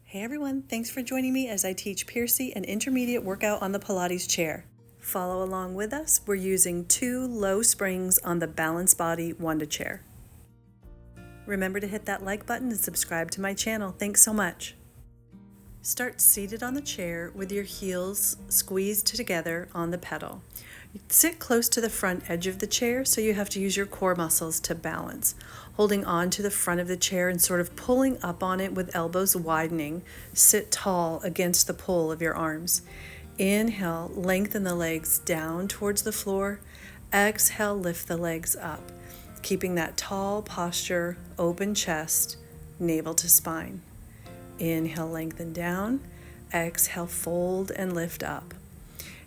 Hey everyone, thanks for joining me as I teach Piercy an intermediate workout on the Pilates chair. Follow along with us. We're using 2 low springs on the Balance Body Wunda Chair. Remember to hit that like button and subscribe to my channel. Thanks so much. Start seated on the chair with your heels squeezed together on the pedal. Sit close to the front edge of the chair, so you have to use your core muscles to balance. Holding on to the front of the chair and sort of pulling up on it with elbows widening. Sit tall against the pull of your arms. Inhale, lengthen the legs down towards the floor. Exhale, lift the legs up. Keeping that tall posture, open chest, navel to spine. Inhale, lengthen down. Exhale, fold and lift up.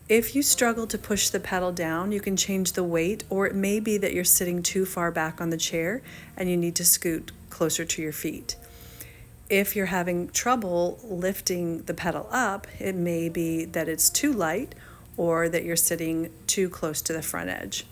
If you struggle to push the pedal down, you can change the weight, or it may be that you're sitting too far back on the chair and you need to scoot closer to your feet. If you're having trouble lifting the pedal up, it may be that it's too light or that you're sitting too close to the front edge.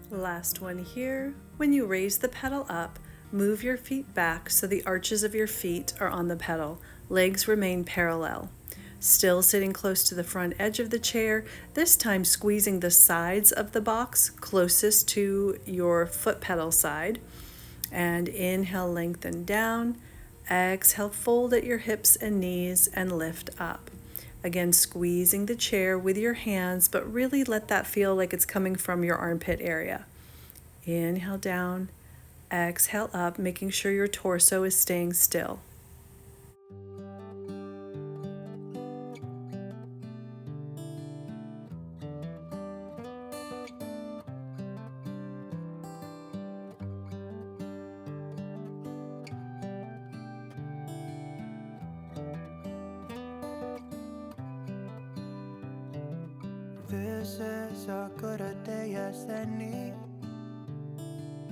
Last one here. When you raise the pedal up, move your feet back so the arches of your feet are on the pedal. Legs remain parallel. Still sitting close to the front edge of the chair, this time squeezing the sides of the box closest to your foot pedal side. And inhale, lengthen down. Exhale, fold at your hips and knees and lift up. Again, squeezing the chair with your hands, but really let that feel like it's coming from your armpit area. Inhale down, exhale up, making sure your torso is staying still. This is as good a day as any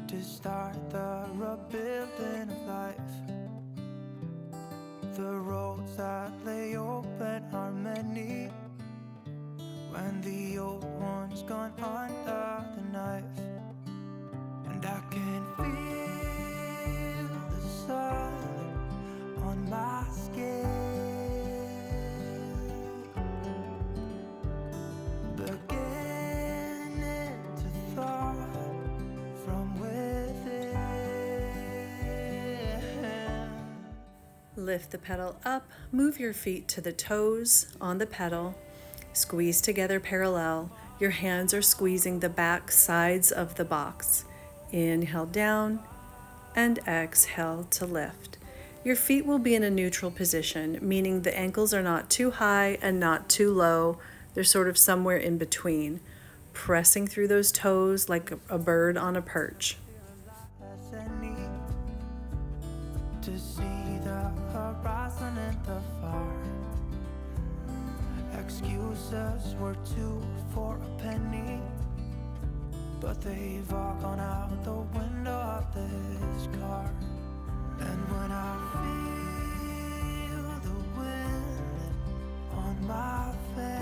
to start the rebuilding of life. The roads that lay open are many when the old one's gone under the knife. And I can feel the sun on my skin, beginning to thaw from within. Lift the pedal up, move your feet to the toes on the pedal, squeeze together parallel. Your hands are squeezing the back sides of the box. Inhale down and exhale to lift. Your feet will be in a neutral position, meaning the ankles are not too high and not too low. They're sort of somewhere in between, pressing through those toes like a bird on a perch. To see the horizon in the far. Excuses were 2 for a penny, but they've all gone out the window of this car. And when I feel the wind on my face,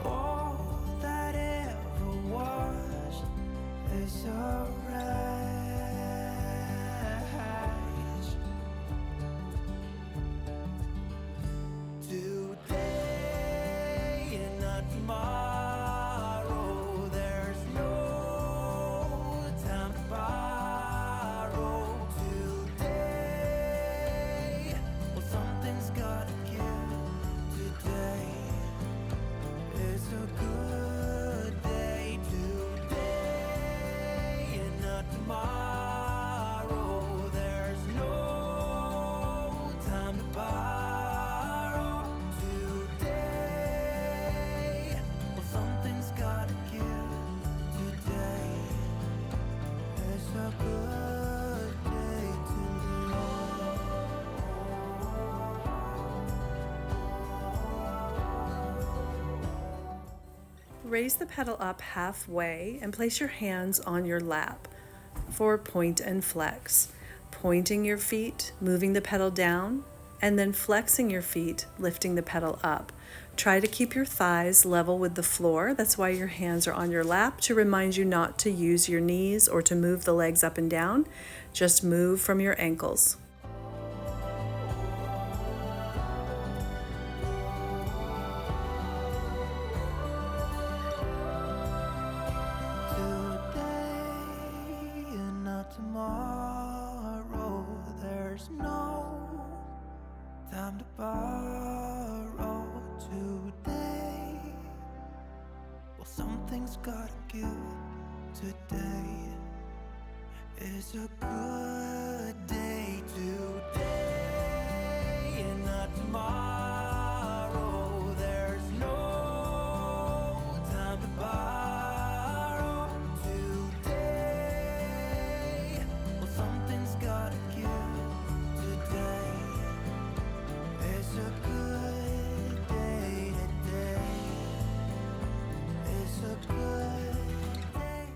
all that ever was is a rise. Today and not tomorrow, there's no time to buy. Raise the pedal up halfway and place your hands on your lap for point and flex. Pointing your feet, moving the pedal down, and then flexing your feet, lifting the pedal up. Try to keep your thighs level with the floor. That's why your hands are on your lap, to remind you not to use your knees or to move the legs up and down. Just move from your ankles. Tomorrow, there's no time to borrow today. Well, something's gotta give. Today is a good day. Today and not tomorrow. There's no time to borrow today. Well, something's gotta give. Today is a good day. Today is a good day.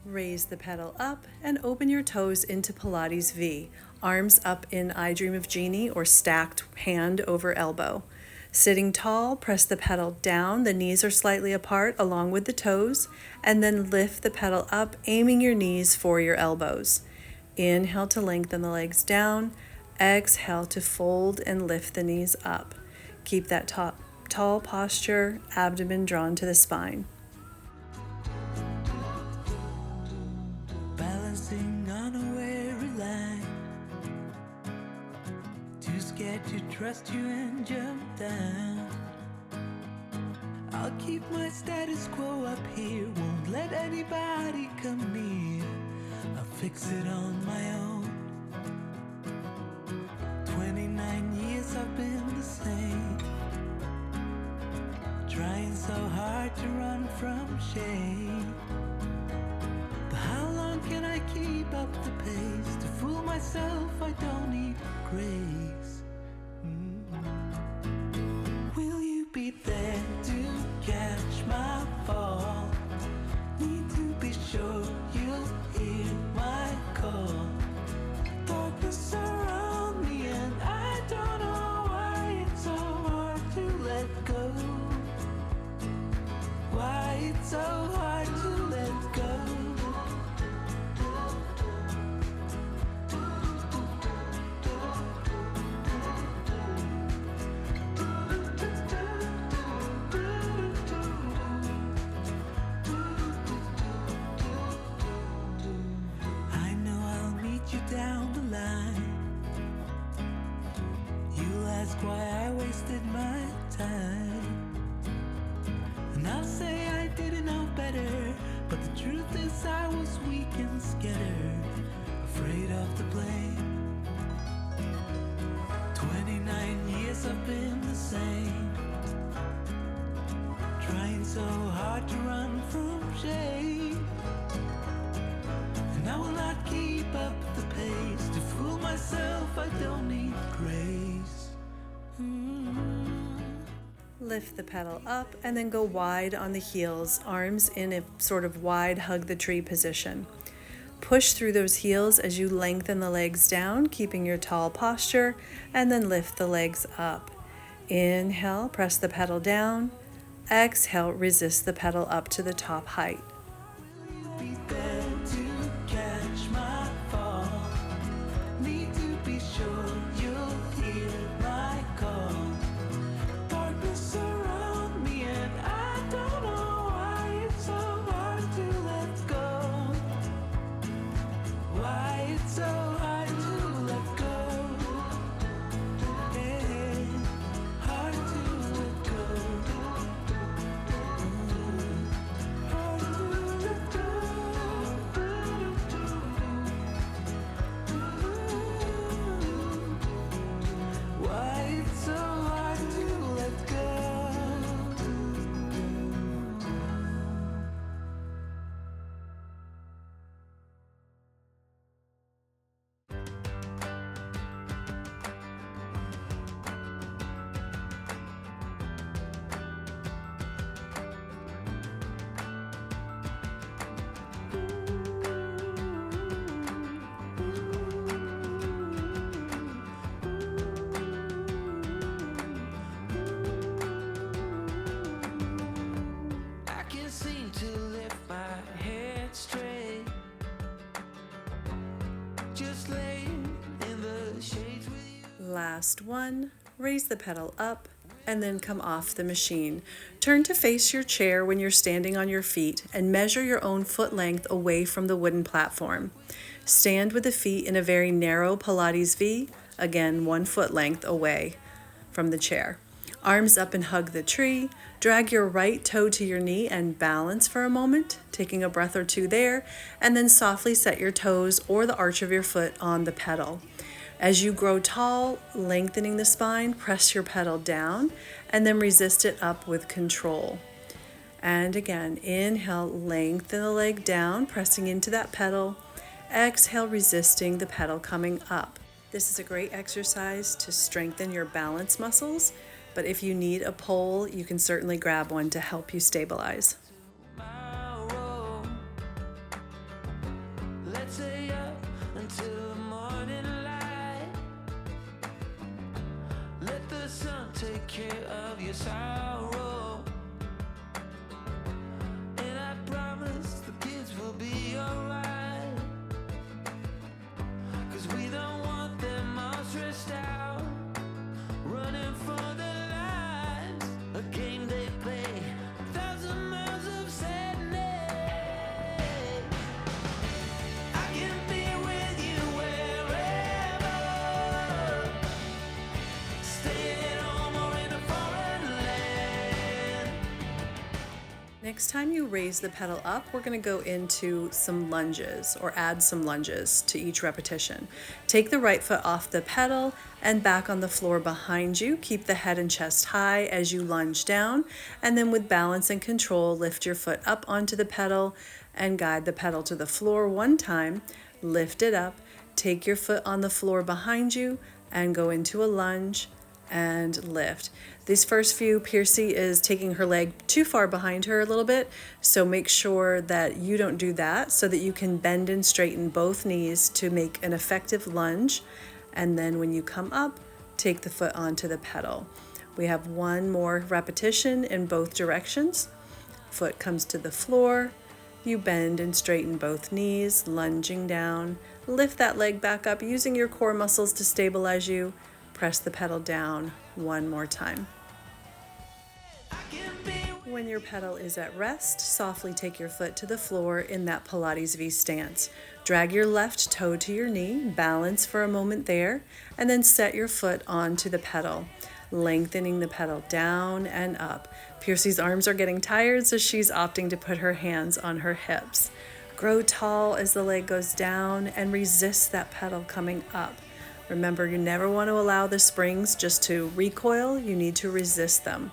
Raise the pedal up and open your toes into Pilates V. Arms up in I Dream of Jeannie or stacked hand over elbow. Sitting tall, press the pedal down. The knees are slightly apart along with the toes, and then lift the pedal up, aiming your knees for your elbows. Inhale to lengthen the legs down. Exhale to fold and lift the knees up. Keep that tall posture, abdomen drawn to the spine. Balancing on a weary line, too scared to trust you and jump down. I'll keep my status quo up here, won't let anybody come near. I'll fix it on my own. 29 years I've been the same, trying so hard to run from shame. But how long can I keep up the pace? To fool myself I don't need grace. Will you be there to catch my fall? Need to be sure you'll hear my call. Darkness around me and I don't know why it's so hard to let go. Why it's so hard to let go. I know I'll meet you down the line. You'll ask why I wasted my time, and I'll say I didn't know better. But the truth is I was weak and scared, afraid of the blame. 29 years I've been the same, trying so hard to run from shame. And I will not keep up the pace. To fool myself I don't need grace. Lift the pedal up and then go wide on the heels, arms in a sort of wide hug the tree position. Push through those heels as you lengthen the legs down, keeping your tall posture, and then lift the legs up. Inhale, press the pedal down. Exhale, resist the pedal up to the top height. Be there to catch my fall. Need to be sure you'll hear my call. Darkness around me and I don't know why it's so hard to let go. Why it's so hard to let go. Yeah, hard to let go. Hard to Last one, raise the pedal up and then come off the machine. Turn to face your chair when you're standing on your feet and measure your own foot length away from the wooden platform. Stand with the feet in a very narrow Pilates V, again 1 foot length away from the chair. Arms up and hug the tree. Drag your right toe to your knee and balance for a moment, taking a breath or two there, and then softly set your toes or the arch of your foot on the pedal. As you grow tall, lengthening the spine, press your pedal down and then resist it up with control. And again, inhale, lengthen the leg down, pressing into that pedal. Exhale, resisting the pedal coming up. This is a great exercise to strengthen your balance muscles, but if you need a pole, you can certainly grab one to help you stabilize. Let's stay up until the morning light. Let the sun take care of your sorrow. And I promise the kids will be alright. 'Cause we don't want them all stressed out, running for their lives. A game they play, 1,000 miles of sadness. I can be with you wherever. Stay at home or in a foreign land. Next time you raise the pedal up, we're going to go into some lunges or add some lunges to each repetition. Take the right foot off the pedal and back on the floor behind you. Keep the head and chest high as you lunge down, and then with balance and control, lift your foot up onto the pedal and guide the pedal to the floor 1 time. Lift it up, take your foot on the floor behind you and go into a lunge and lift. These first few, Piercy is taking her leg too far behind her a little bit, so make sure that you don't do that so that you can bend and straighten both knees to make an effective lunge. And then when you come up, take the foot onto the pedal. We have 1 more repetition in both directions. Foot comes to the floor, you bend and straighten both knees, lunging down. Lift that leg back up using your core muscles to stabilize you. Press the pedal down 1 more time. When your pedal is at rest, softly take your foot to the floor in that Pilates V stance. Drag your left toe to your knee, balance for a moment there, and then set your foot onto the pedal, lengthening the pedal down and up. Piercy's arms are getting tired, so she's opting to put her hands on her hips. Grow tall as the leg goes down and resist that pedal coming up. Remember, you never want to allow the springs just to recoil. You need to resist them.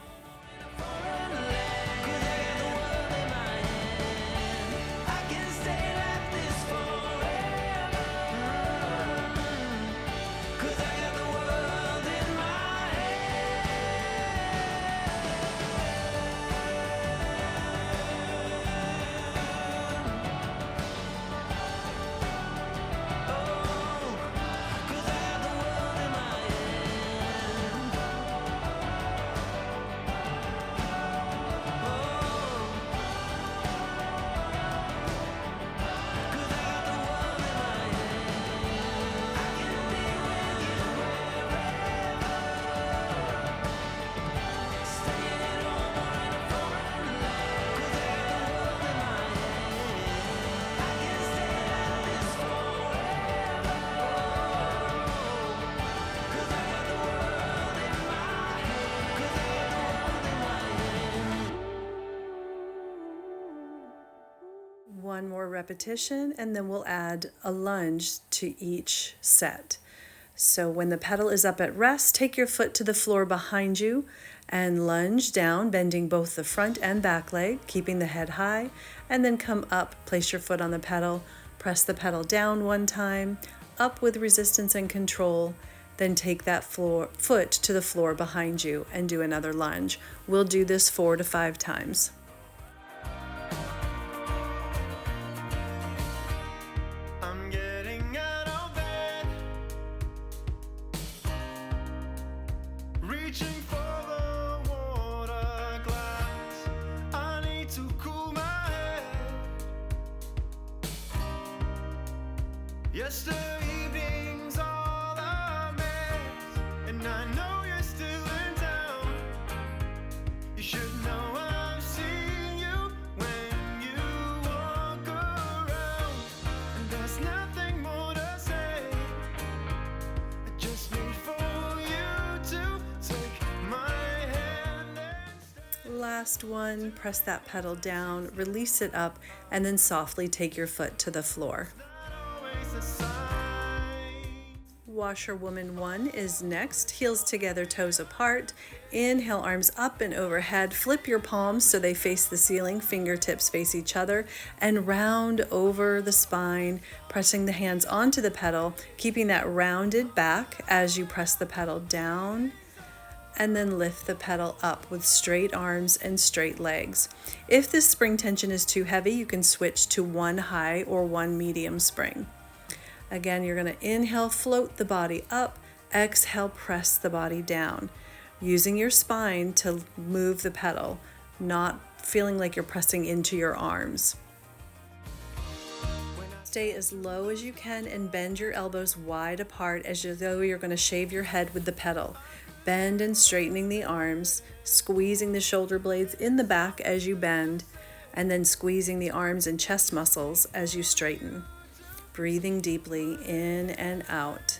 One more repetition, and then we'll add a lunge to each set. So when the pedal is up at rest, take your foot to the floor behind you and lunge down, bending both the front and back leg, keeping the head high, and then come up, place your foot on the pedal, press the pedal down 1 time, up with resistance and control, then take that foot to the floor behind you and do another lunge. We'll do this 4 to 5 times. I'm getting out of bed, reaching for the water glass. I need to cool my head. Yesterday evening's all a mess. Last one, press that pedal down, release it up, and then softly take your foot to the floor. Washerwoman 1 is next. Heels together, toes apart. Inhale, arms up and overhead. Flip your palms so they face the ceiling, fingertips face each other, and round over the spine, pressing the hands onto the pedal, keeping that rounded back as you press the pedal down, and then lift the pedal up with straight arms and straight legs. If this spring tension is too heavy, you can switch to one high or one medium spring. Again, you're going to inhale, float the body up, exhale, press the body down, using your spine to move the pedal, not feeling like you're pressing into your arms. Stay as low as you can and bend your elbows wide apart as though you're going to shave your head with the pedal. Bend and straightening the arms, squeezing the shoulder blades in the back as you bend, and then squeezing the arms and chest muscles as you straighten. Breathing deeply in and out.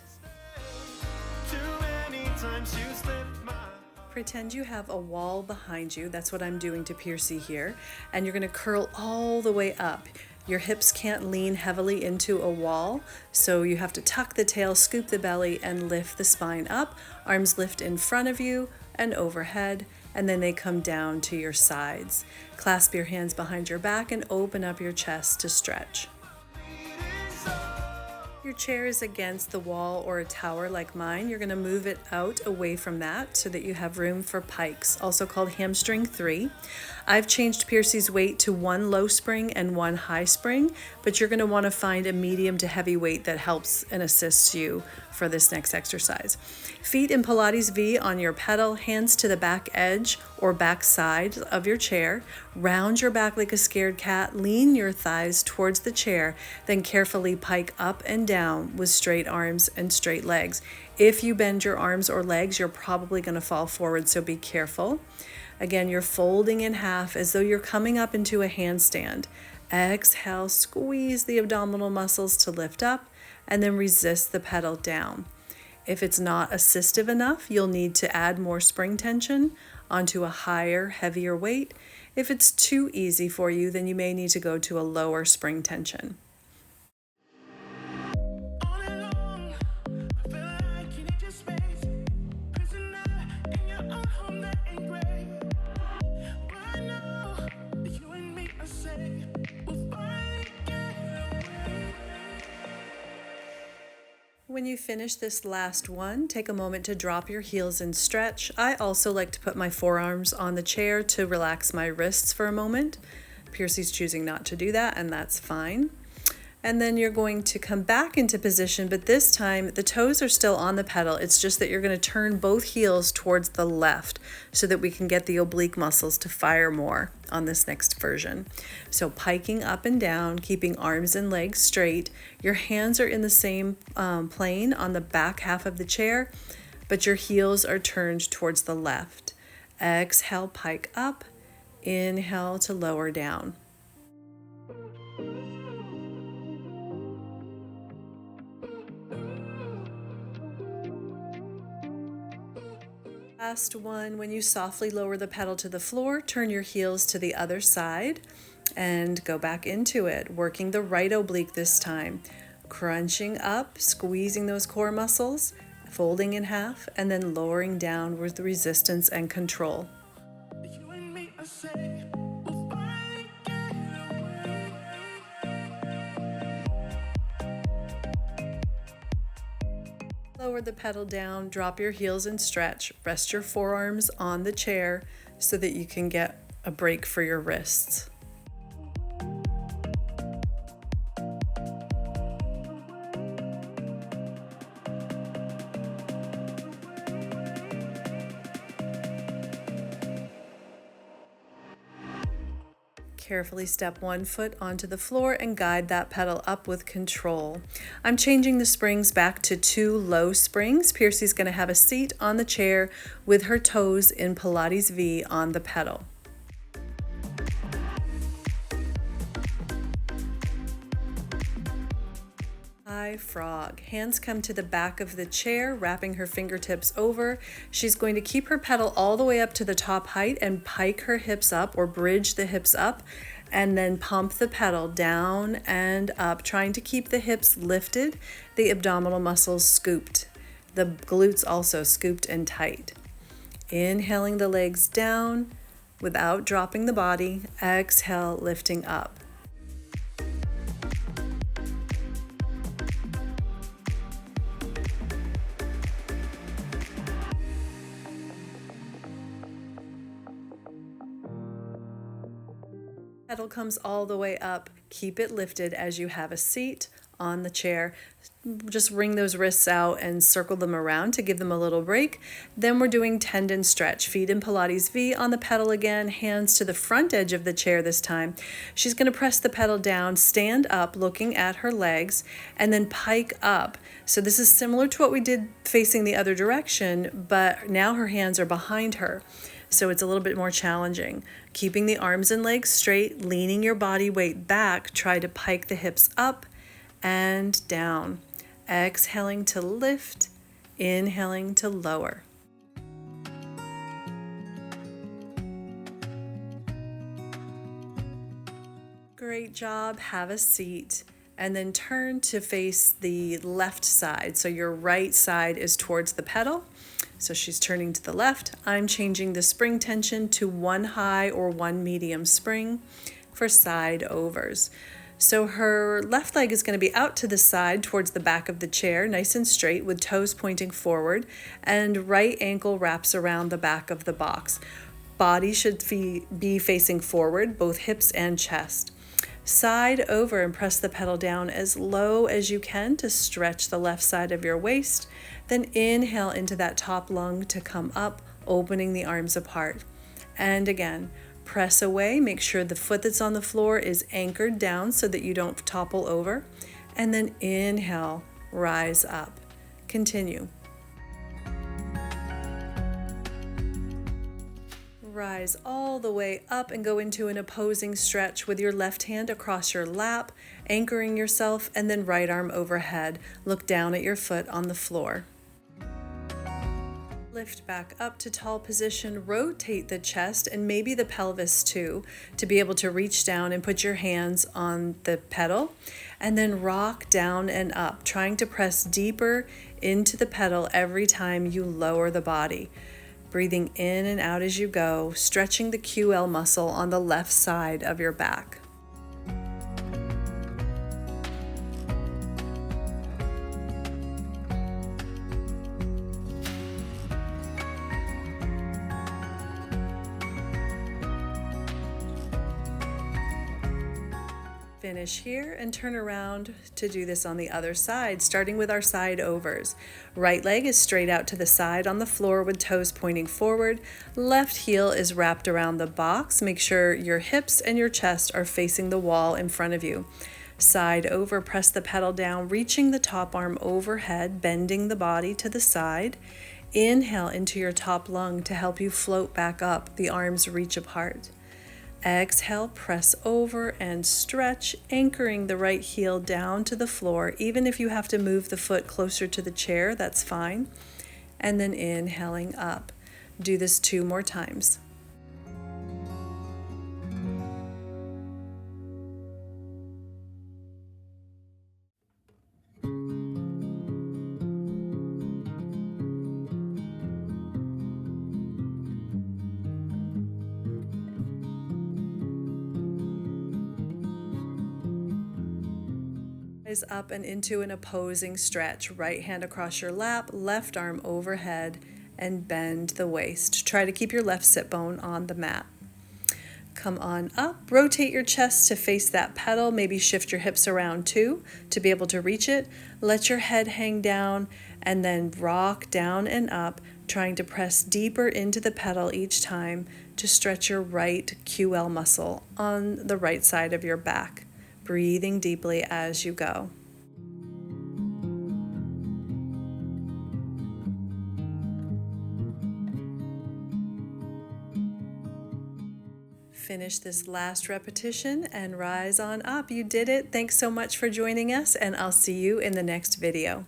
Pretend you have a wall behind you. That's what I'm doing to Piercy here. And you're going to curl all the way up. Your hips can't lean heavily into a wall, so you have to tuck the tail, scoop the belly, and lift the spine up. Arms lift in front of you and overhead, and then they come down to your sides. Clasp your hands behind your back and open up your chest to stretch. Your chair is against the wall or a tower like mine. You're going to move it out away from that so that you have room for Pikes, also called hamstring 3. I've changed Piercy's weight to one low spring and one high spring, but you're going to want to find a medium to heavy weight that helps and assists you for this next exercise. Feet in Pilates V on your pedal, hands to the back edge or back side of your chair. Round your back like a scared cat, lean your thighs towards the chair, then carefully pike up and down with straight arms and straight legs. If you bend your arms or legs, you're probably going to fall forward, so be careful. Again, you're folding in half as though you're coming up into a handstand. Exhale, squeeze the abdominal muscles to lift up, and then resist the pedal down. If it's not assistive enough, you'll need to add more spring tension onto a higher, heavier weight. If it's too easy for you, then you may need to go to a lower spring tension. When you finish this last one, take a moment to drop your heels and stretch. I also like to put my forearms on the chair to relax my wrists for a moment. Piercy's choosing not to do that, and that's fine. And then you're going to come back into position, but this time the toes are still on the pedal. It's just that you're going to turn both heels towards the left so that we can get the oblique muscles to fire more on this next version. So piking up and down, keeping arms and legs straight. Your hands are in the same plane on the back half of the chair, but your heels are turned towards the left. Exhale, pike up. Inhale to lower down. Last one, when you softly lower the pedal to the floor, turn your heels to the other side and go back into it, working the right oblique this time. Crunching up, squeezing those core muscles, folding in half, and then lowering down with resistance and control. Lower the pedal down, drop your heels and stretch. Rest your forearms on the chair so that you can get a break for your wrists. Carefully step one foot onto the floor and guide that pedal up with control. I'm changing the springs back to 2 low springs. Piercy's going to have a seat on the chair with her toes in Pilates V on the pedal. high frog. Hands come to the back of the chair, wrapping her fingertips over. She's going to keep her pedal all the way up to the top height and pike her hips up or bridge the hips up, and then pump the pedal down and up, trying to keep the hips lifted, the abdominal muscles scooped, the glutes also scooped and tight. Inhaling the legs down without dropping the body. Exhale, lifting up. Pedal comes all the way up. Keep it lifted as you have a seat on the chair. Just wring those wrists out and circle them around to give them a little break. Then we're doing tendon stretch. Feet in Pilates V on the pedal again, hands to the front edge of the chair this time. She's going to press the pedal down, stand up looking at her legs, and then pike up. So this is similar to what we did facing the other direction, but now her hands are behind her. So it's a little bit more challenging. Keeping the arms and legs straight, leaning your body weight back, try to pike the hips up and down. Exhaling to lift, inhaling to lower. Great job. Have a seat. And then turn to face the left side. So your right side is towards the pedal. So she's turning to the left. I'm changing the spring tension to one high or one medium spring for side overs. So her left leg is going to be out to the side towards the back of the chair, nice and straight with toes pointing forward, and right ankle wraps around the back of the box. Body should be facing forward, both hips and chest. Side over and press the pedal down as low as you can to stretch the left side of your waist. Then inhale into that top lung to come up, opening the arms apart. And again, press away. Make sure the foot that's on the floor is anchored down so that you don't topple over. And then inhale, rise up. Continue. Rise all the way up and go into an opposing stretch with your left hand across your lap, anchoring yourself, and then right arm overhead. Look down at your foot on the floor. Lift back up to tall position, rotate the chest and maybe the pelvis too, to be able to reach down and put your hands on the pedal, and then rock down and up, trying to press deeper into the pedal every time you lower the body. Breathing in and out as you go, stretching the QL muscle on the left side of your back. Finish here and turn around to do this on the other side, starting with our side overs. Right leg is straight out to the side on the floor with toes pointing forward. Left heel is wrapped around the box. Make sure your hips and your chest are facing the wall in front of you. Side over, press the pedal down, reaching the top arm overhead, bending the body to the side. Inhale into your top lung to help you float back up. The arms reach apart. Exhale, press over and stretch, anchoring the right heel down to the floor. Even if you have to move the foot closer to the chair, that's fine. And then inhaling up. Do this 2 more times. Rise up and into an opposing stretch. Right hand across your lap, left arm overhead, and bend the waist. Try to keep your left sit bone on the mat. Come on up, rotate your chest to face that pedal, maybe shift your hips around too to be able to reach it. Let your head hang down and then rock down and up, trying to press deeper into the pedal each time to stretch your right QL muscle on the right side of your back. Breathing deeply as you go. Finish this last repetition and rise on up. You did it. Thanks so much for joining us, and I'll see you in the next video.